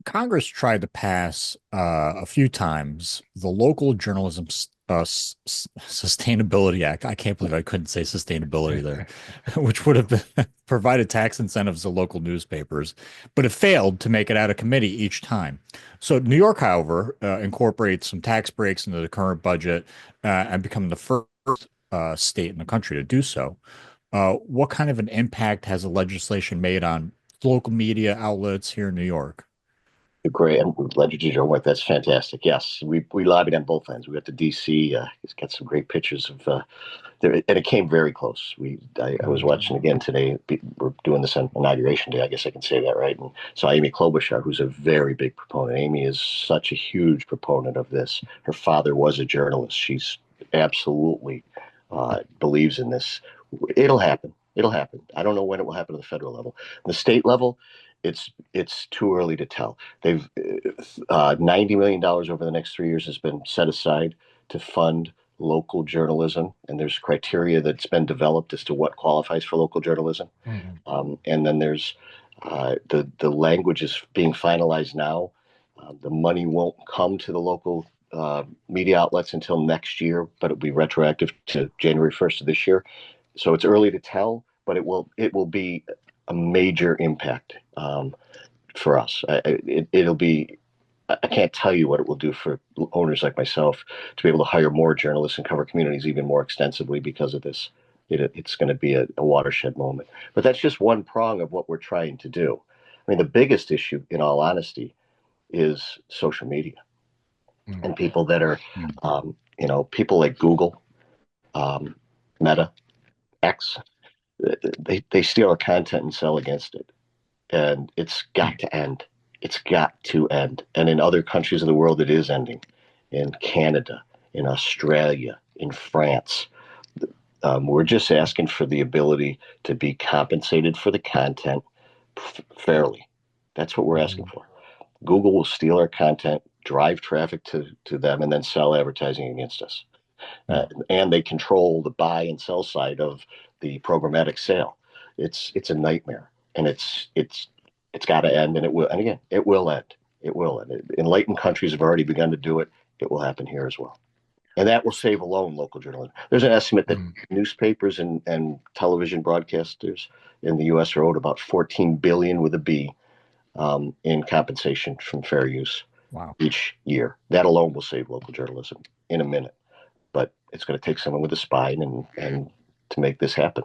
Congress tried to pass a few times the Local Journalism Sustainability Act. I can't believe I couldn't say sustainability there, which would have provided tax incentives to local newspapers, but it failed to make it out of committee each time. So New York, however, incorporates some tax breaks into the current budget and become the first state in the country to do so. What kind of an impact has the legislation made on local media outlets here in New York? Great. I'm glad you did your homework. That's fantastic. Yes, we lobbied on both ends. We got to DC. He's got some great pictures of there, and it came very close. I was watching again today. We're doing this on Inauguration Day. I guess I can say that, right? And so Amy Klobuchar, who's a very big proponent. Amy is such a huge proponent of this. Her father was a journalist. She's absolutely believes in this. It'll happen. It'll happen. I don't know when it will happen at the federal level. The state level, it's too early to tell. They've $90 million over the next 3 years has been set aside to fund local journalism, and there's criteria that's been developed as to what qualifies for local journalism. Mhm. And then there's the language is being finalized now. The money won't come to the local media outlets until next year, but it'll be retroactive to January 1st of this year. So it's early to tell, but it will be a major impact for us. It'll be. I can't tell you what it will do for owners like myself to be able to hire more journalists and cover communities even more extensively because of this. It's going to be a watershed moment. But that's just one prong of what we're trying to do. I mean, the biggest issue, in all honesty, is social media and people that are, Mhm. people like Google, um, Meta, X. They steal our content and sell against it, and it's got to end. It's got to end. And in other countries of the world, it is ending. In Canada, in Australia, in France, we're just asking for the ability to be compensated for the content fairly. That's what we're asking Mhm. for. Google will steal our content, drive traffic to them, and then sell advertising against us. And they control the buy and sell side of the programmatic sale. It's a nightmare, and it's got to end, and it will. And again, it will end. It will end. Enlightened countries have already begun to do it. It will happen here as well, and that will save alone local journalism. There's an estimate that Mhm. newspapers and television broadcasters in the U.S. are owed about 14 billion with a B in compensation from fair use Wow. each year. That alone will save local journalism in a minute, but it's going to take someone with a spine and to make this happen.